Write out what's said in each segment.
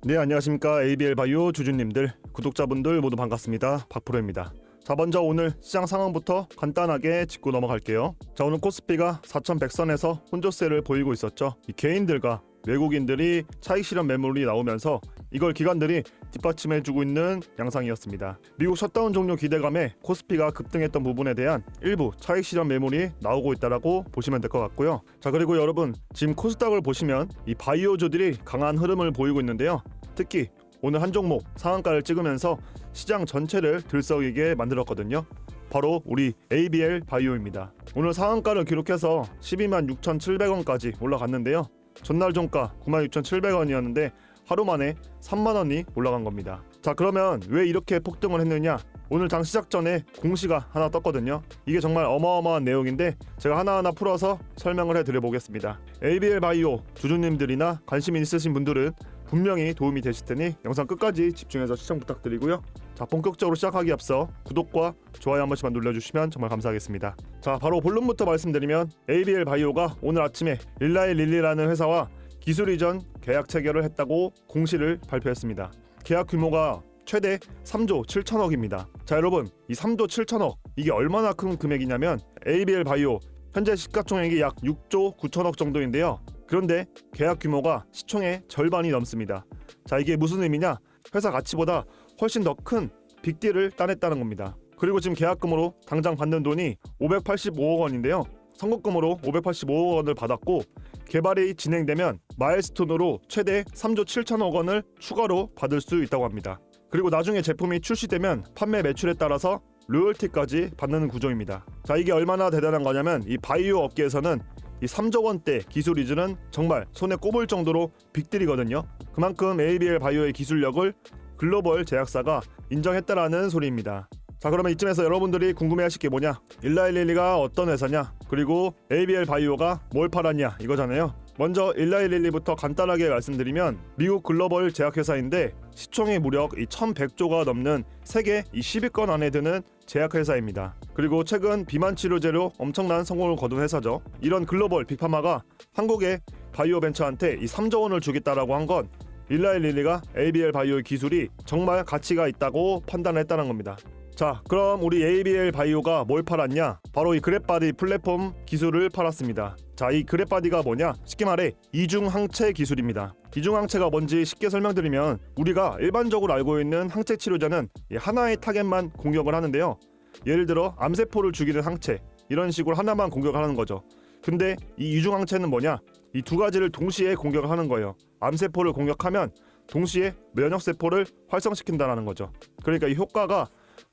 네, 안녕하십니까. ABL 바이오 주주님들, 구독자분들 모두 반갑습니다. 박프로입니다. 자, 먼저 오늘 시장 상황부터 간단하게 짚고 넘어갈게요. 자, 오늘 코스피가 4100선에서 혼조세를 보이고 있었죠. 이 개인들과 외국인들이 차익 실현 매물이 나오면서 이걸 기관들이 뒷받침해주고 있는 양상이었습니다. 미국 셧다운 종료 기대감에 코스피가 급등했던 부분에 대한 일부 차익 실현 매물이 나오고 있다라고 보시면 될 것 같고요. 자, 그리고 여러분, 지금 코스닥을 보시면 이 바이오주들이 강한 흐름을 보이고 있는데요. 특히 오늘 한 종목 상한가를 찍으면서 시장 전체를 들썩이게 만들었거든요. 바로 우리 ABL 바이오입니다. 오늘 상한가를 기록해서 126,700원까지 올라갔는데요. 전날 종가 96,700원이었는데 하루 만에 3만원이 올라간 겁니다. 자, 그러면 왜 이렇게 폭등을 했느냐? 오늘 장 시작 전에 공시가 하나 떴거든요. 이게 정말 어마어마한 내용인데 제가 하나하나 풀어서 설명을 해드려 보겠습니다. ABL 바이오 주주님들이나 관심 있으신 분들은 분명히 도움이 되실 테니 영상 끝까지 집중해서 시청 부탁드리고요. 자, 본격적으로 시작하기 앞서 구독과 좋아요 한 번씩만 눌러주시면 정말 감사하겠습니다. 자, 바로 본론부터 말씀드리면 ABL 바이오가 오늘 아침에 일라이 릴리라는 회사와 기술 이전 계약 체결을 했다고 공시를 발표했습니다. 계약 규모가 최대 3조 7천억입니다. 자, 여러분, 이 3조 7천억 이게 얼마나 큰 금액이냐면 ABL 바이오 현재 시가총액이 약 6조 9천억 정도인데요. 그런데 계약 규모가 시총의 절반이 넘습니다. 자, 이게 무슨 의미냐? 회사 가치보다 훨씬 더 큰 빅딜을 따냈다는 겁니다. 그리고 지금 계약금으로 당장 받는 돈이 585억 원인데요. 선급금으로 585억 원을 받았고 개발이 진행되면 마일스톤으로 최대 3조 7천억 원을 추가로 받을 수 있다고 합니다. 그리고 나중에 제품이 출시되면 판매 매출에 따라서 로열티까지 받는 구조입니다. 자, 이게 얼마나 대단한 거냐면 이 바이오 업계에서는 이 3조 원대 기술 이전은 정말 손에 꼽을 정도로 빅딜이거든요. 그만큼 ABL 바이오의 기술력을 글로벌 제약사가 인정했다라는 소리입니다. 자, 그러면 이쯤에서 여러분들이 궁금해하실 게 뭐냐? 일라이 릴리가 어떤 회사냐? 그리고 ABL 바이오가 뭘 팔았냐? 이거잖아요. 먼저 일라이 릴리부터 간단하게 말씀드리면 미국 글로벌 제약회사인데 시총이 무려 1100조가 넘는 세계 10위권 안에 드는 제약회사입니다. 그리고 최근 비만 치료제로 엄청난 성공을 거둔 회사죠. 이런 글로벌 빅파마가 한국의 바이오 벤처한테 이 3조 원을 주겠다라고 한 건 일라이 릴리가 ABL 바이오의 기술이 정말 가치가 있다고 판단했다는 겁니다. 자, 그럼 우리 ABL 바이오가 뭘 팔았냐? 바로 이 그랩바디 플랫폼 기술을 팔았습니다. 자, 이 그랩바디가 뭐냐? 쉽게 말해 이중항체 기술입니다. 이중항체가 뭔지 쉽게 설명드리면 우리가 일반적으로 알고 있는 항체 치료제는 하나의 타겟만 공격을 하는데요. 예를 들어 암세포를 죽이는 항체, 이런 식으로 하나만 공격을 하는 거죠. 근데 이 이중항체는 뭐냐? 이 두 가지를 동시에 공격을 하는 거예요. 암세포를 공격하면 동시에 면역세포를 활성시킨다는 거죠. 그러니까 이 효과가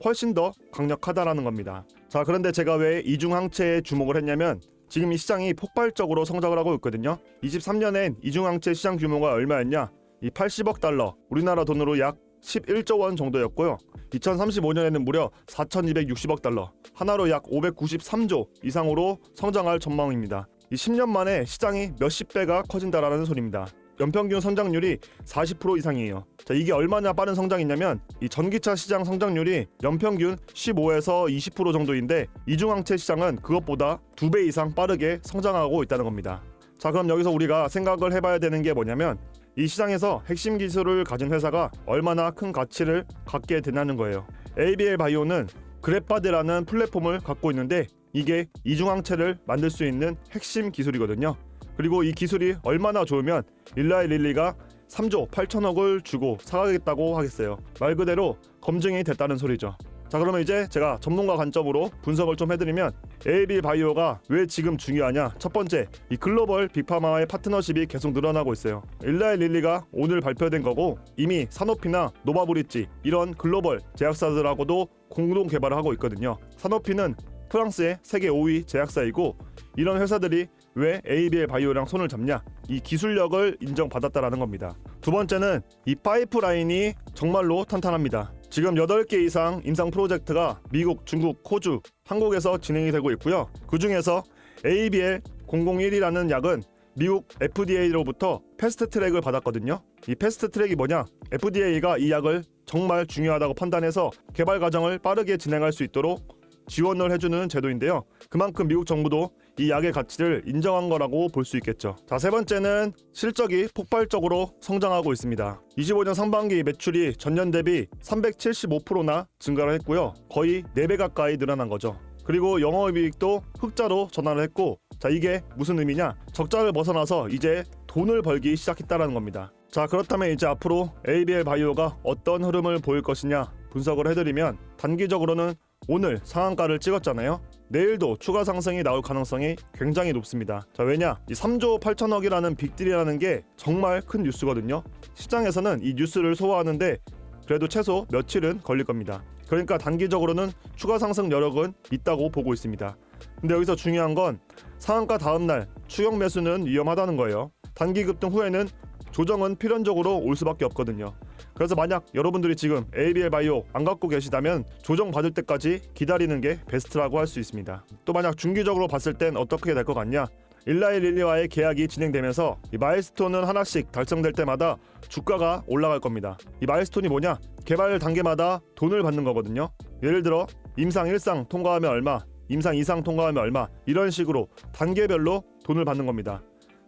훨씬 더 강력하다라는 겁니다. 자, 그런데 제가 왜 이중항체에 주목을 했냐면 지금 이 시장이 폭발적으로 성장을 하고 있거든요. 23년엔 이중항체 시장 규모가 얼마였냐? 이 80억 달러, 우리나라 돈으로 약 11조 원 정도였고요. 2035년에는 무려 4,260억 달러, 하나로 약 593조 이상으로 성장할 전망입니다. 이 10년 만에 시장이 몇십 배가 커진다라는 소리입니다. 연평균 성장률이 40% 이상이에요. 자, 이게 얼마나 빠른 성장이냐면 이 전기차 시장 성장률이 연평균 15에서 20% 정도인데 이중항체 시장은 그것보다 2배 이상 빠르게 성장하고 있다는 겁니다. 자, 그럼 여기서 우리가 생각을 해봐야 되는 게 뭐냐면 이 시장에서 핵심 기술을 가진 회사가 얼마나 큰 가치를 갖게 되냐는 거예요. ABL 바이오는 그랩바디라는 플랫폼을 갖고 있는데 이게 이중항체를 만들 수 있는 핵심 기술이거든요. 그리고 이 기술이 얼마나 좋으면 일라이 릴리가 3조 8천억을 주고 사가겠다고 하겠어요. 말 그대로 검증이 됐다는 소리죠. 자, 그러면 이제 제가 전문가 관점으로 분석을 좀 해드리면 ABL 바이오가 왜 지금 중요하냐? 첫 번째, 이 글로벌 빅파마와의 파트너십이 계속 늘어나고 있어요. 일라이 릴리가 오늘 발표된 거고 이미 사노피나 노바브리지 이런 글로벌 제약사들하고도 공동 개발을 하고 있거든요. 사노피는 프랑스의 세계 5위 제약사이고 이런 회사들이 왜 ABL 바이오랑 손을 잡냐? 이 기술력을 인정받았다라는 겁니다. 두 번째는 이 파이프라인이 정말로 탄탄합니다. 지금 8개 이상 임상 프로젝트가 미국, 중국, 호주, 한국에서 진행이 되고 있고요. 그 중에서 ABL001이라는 약은 미국 FDA로부터 패스트 트랙을 받았거든요. 이 패스트 트랙이 뭐냐? FDA가 이 약을 정말 중요하다고 판단해서 개발 과정을 빠르게 진행할 수 있도록 지원을 해주는 제도인데요. 그만큼 미국 정부도 이 약의 가치를 인정한 거라고 볼 수 있겠죠. 자, 세 번째는 실적이 폭발적으로 성장하고 있습니다. 25년 상반기 매출이 전년 대비 375%나 증가를 했고요. 거의 4배 가까이 늘어난 거죠. 그리고 영업이익도 흑자로 전환을 했고, 자, 이게 무슨 의미냐? 적자를 벗어나서 이제 돈을 벌기 시작했다라는 겁니다. 자, 그렇다면 이제 앞으로 ABL 바이오가 어떤 흐름을 보일 것이냐 분석을 해드리면, 단기적으로는 오늘 상한가를 찍었잖아요. 내일도 추가 상승이 나올 가능성이 굉장히 높습니다. 자, 왜냐? 이 3조 8천억이라는 빅딜이라는 게 정말 큰 뉴스거든요. 시장에서는 이 뉴스를 소화하는데 그래도 최소 며칠은 걸릴 겁니다. 그러니까 단기적으로는 추가 상승 여력은 있다고 보고 있습니다. 근데 여기서 중요한 건 상한가 다음날 추격 매수는 위험하다는 거예요. 단기 급등 후에는 조정은 필연적으로 올 수밖에 없거든요. 그래서 만약 여러분들이 지금 ABL 바이오 안 갖고 계시다면 조정 받을 때까지 기다리는 게 베스트라고 할 수 있습니다. 또 만약 중기적으로 봤을 땐 어떻게 될 것 같냐? 일라이 릴리와의 계약이 진행되면서 이 마일스톤은 하나씩 달성될 때마다 주가가 올라갈 겁니다. 이 마일스톤이 뭐냐? 개발 단계마다 돈을 받는 거거든요. 예를 들어 임상 1상 통과하면 얼마, 임상 2상 통과하면 얼마, 이런 식으로 단계별로 돈을 받는 겁니다.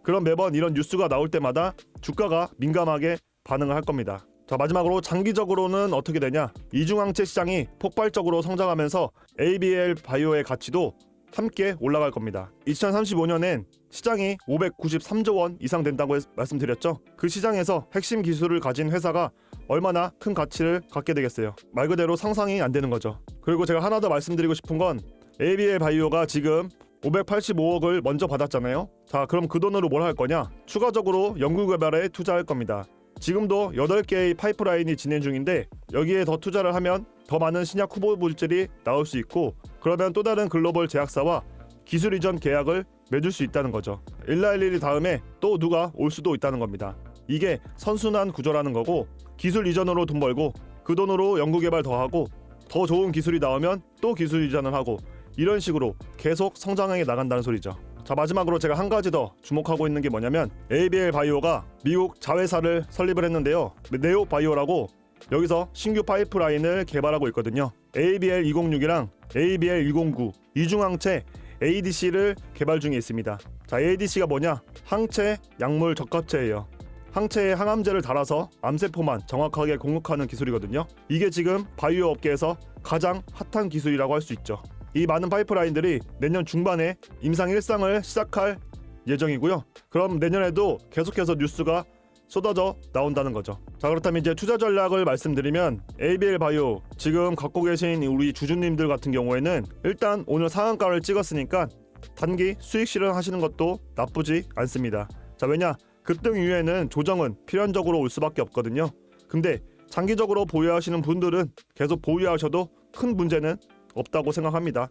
그럼 매번 이런 뉴스가 나올 때마다 주가가 민감하게 반응을 할 겁니다. 자, 마지막으로 장기적으로는 어떻게 되냐? 이중항체 시장이 폭발적으로 성장하면서 ABL 바이오의 가치도 함께 올라갈 겁니다. 2035년엔 시장이 593조 원 이상 된다고 말씀드렸죠. 그 시장에서 핵심 기술을 가진 회사가 얼마나 큰 가치를 갖게 되겠어요. 말 그대로 상상이 안 되는 거죠. 그리고 제가 하나 더 말씀드리고 싶은 건 ABL 바이오가 지금 585억을 먼저 받았잖아요. 자, 그럼 그 돈으로 뭘 할 거냐? 추가적으로 연구개발에 투자할 겁니다. 지금도 8개의 파이프라인이 진행 중인데 여기에 더 투자를 하면 더 많은 신약 후보 물질이 나올 수 있고, 그러면 또 다른 글로벌 제약사와 기술 이전 계약을 맺을 수 있다는 거죠. 일라일리 다음에 또 누가 올 수도 있다는 겁니다. 이게 선순환 구조라는 거고, 기술 이전으로 돈 벌고 그 돈으로 연구개발 더 하고 더 좋은 기술이 나오면 또 기술 이전을 하고, 이런 식으로 계속 성장해 나간다는 소리죠. 자, 마지막으로 제가 한 가지 더 주목하고 있는 게 뭐냐면 ABL 바이오가 미국 자회사를 설립을 했는데요. 네오 바이오라고 여기서 신규 파이프라인을 개발하고 있거든요. ABL 206이랑 ABL 109 이중항체 ADC를 개발 중에 있습니다. 자, ADC가 뭐냐? 항체 약물 적합체예요. 항체에 항암제를 달아서 암세포만 정확하게 공격하는 기술이거든요. 이게 지금 바이오 업계에서 가장 핫한 기술이라고 할 수 있죠. 이 많은 파이프라인들이 내년 중반에 임상 1상을 시작할 예정이고요. 그럼 내년에도 계속해서 뉴스가 쏟아져 나온다는 거죠. 자, 그렇다면 이제 투자 전략을 말씀드리면 ABL 바이오 지금 갖고 계신 우리 주주님들 같은 경우에는 일단 오늘 상한가를 찍었으니까 단기 수익 실현하시는 것도 나쁘지 않습니다. 자, 왜냐? 급등 이후에는 조정은 필연적으로 올 수밖에 없거든요. 근데 장기적으로 보유하시는 분들은 계속 보유하셔도 큰 문제는 없다고 생각합니다.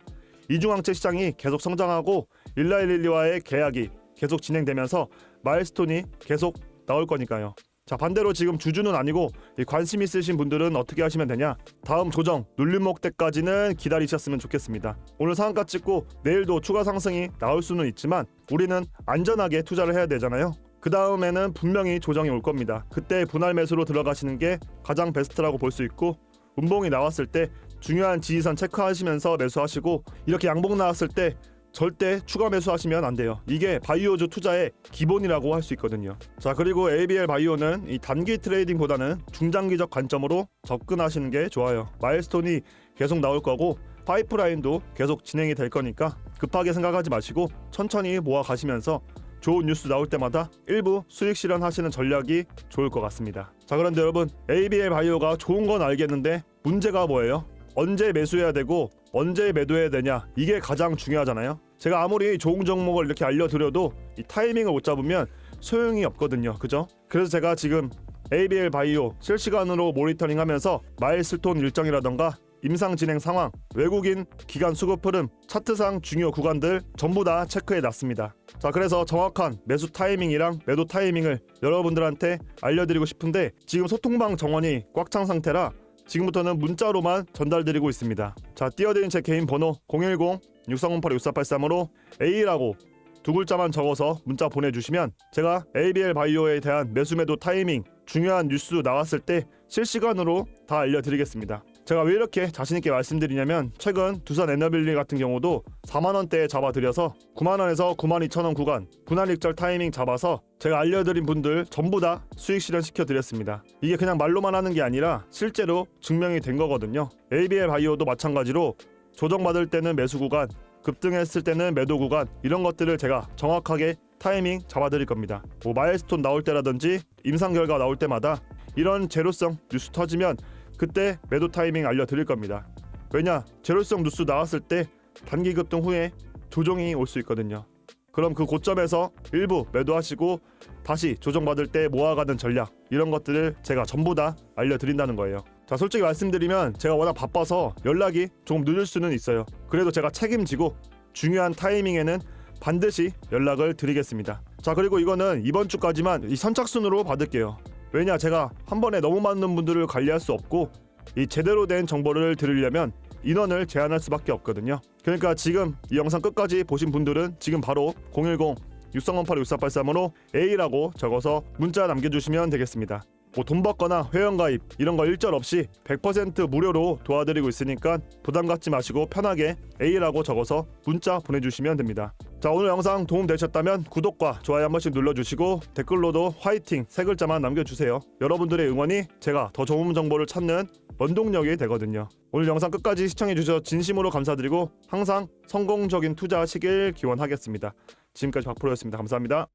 이중항체 시장이 계속 성장하고 일라일리와의 계약이 계속 진행되면서 마일스톤이 계속 나올 거니까요. 자, 반대로 지금 주주는 아니고 관심 있으신 분들은 어떻게 하시면 되냐? 다음 조정 눌림목 때까지는 기다리셨으면 좋겠습니다. 오늘 상한가 찍고 내일도 추가 상승이 나올 수는 있지만 우리는 안전하게 투자를 해야 되잖아요. 그 다음에는 분명히 조정이 올 겁니다. 그때 분할 매수로 들어가시는 게 가장 베스트라고 볼 수 있고, 운봉이 나왔을 때 중요한 지지선 체크하시면서 매수하시고, 이렇게 양봉 나왔을 때 절대 추가 매수하시면 안 돼요. 이게 바이오주 투자의 기본이라고 할 수 있거든요. 자, 그리고 ABL 바이오는 이 단기 트레이딩보다는 중장기적 관점으로 접근하시는 게 좋아요. 마일스톤이 계속 나올 거고 파이프라인도 계속 진행이 될 거니까 급하게 생각하지 마시고 천천히 모아 가시면서 좋은 뉴스 나올 때마다 일부 수익 실현하시는 전략이 좋을 것 같습니다. 자, 그런데 여러분, ABL 바이오가 좋은 건 알겠는데 문제가 뭐예요? 언제 매수해야 되고 언제 매도해야 되냐, 이게 가장 중요하잖아요. 제가 아무리 좋은 종목을 이렇게 알려드려도 이 타이밍을 못 잡으면 소용이 없거든요. 그죠? 그래서 제가 지금 ABL 바이오 실시간으로 모니터링하면서 마일스톤 일정이라던가 임상 진행 상황, 외국인 기관 수급 흐름, 차트상 중요 구간들 전부 다 체크해 놨습니다. 자, 그래서 정확한 매수 타이밍이랑 매도 타이밍을 여러분들한테 알려드리고 싶은데 지금 소통방 정원이 꽉 찬 상태라 지금부터는 문자로만 전달드리고 있습니다. 자, 띄어드린 제 개인 번호 010-6308-6483으로 A라고 두 글자만 적어서 문자 보내주시면 제가 ABL 바이오에 대한 매수 매도 타이밍, 중요한 뉴스 나왔을 때 실시간으로 다 알려드리겠습니다. 제가 왜 이렇게 자신있게 말씀드리냐면 최근 두산 에너빌리 같은 경우도 4만원대에 잡아드려서 9만원에서 92,000원 구간 분할 익절 타이밍 잡아서 제가 알려드린 분들 전부 다 수익 실현시켜드렸습니다. 이게 그냥 말로만 하는 게 아니라 실제로 증명이 된 거거든요. ABL 바이오도 마찬가지로 조정받을 때는 매수 구간, 급등했을 때는 매도 구간, 이런 것들을 제가 정확하게 타이밍 잡아드릴 겁니다. 뭐 마일스톤 나올 때라든지 임상 결과 나올 때마다 이런 제로성 뉴스 터지면 그때 매도 타이밍 알려드릴 겁니다. 왜냐? 제로성 뉴스 나왔을 때 단기 급등 후에 조정이 올 수 있거든요. 그럼 그 고점에서 일부 매도하시고 다시 조정받을 때 모아가는 전략, 이런 것들을 제가 전부 다 알려드린다는 거예요. 자, 솔직히 말씀드리면 제가 워낙 바빠서 연락이 조금 늦을 수는 있어요. 그래도 제가 책임지고 중요한 타이밍에는 반드시 연락을 드리겠습니다. 자, 그리고 이거는 이번 주까지만 이 선착순으로 받을게요. 왜냐, 제가 한 번에 너무 많은 분들을 관리할 수 없고 이 제대로 된 정보를 드리려면 인원을 제한할 수밖에 없거든요. 그러니까 지금 이 영상 끝까지 보신 분들은 지금 바로 010-6318-6483으로 A라고 적어서 문자 남겨주시면 되겠습니다. 뭐 돈 받거나 회원가입 이런 거 일절 없이 100% 무료로 도와드리고 있으니까 부담 갖지 마시고 편하게 A라고 적어서 문자 보내주시면 됩니다. 자, 오늘 영상 도움 되셨다면 구독과 좋아요 한 번씩 눌러주시고 댓글로도 화이팅 세 글자만 남겨주세요. 여러분들의 응원이 제가 더 좋은 정보를 찾는 원동력이 되거든요. 오늘 영상 끝까지 시청해주셔서 진심으로 감사드리고 항상 성공적인 투자하시길 기원하겠습니다. 지금까지 박프로였습니다. 감사합니다.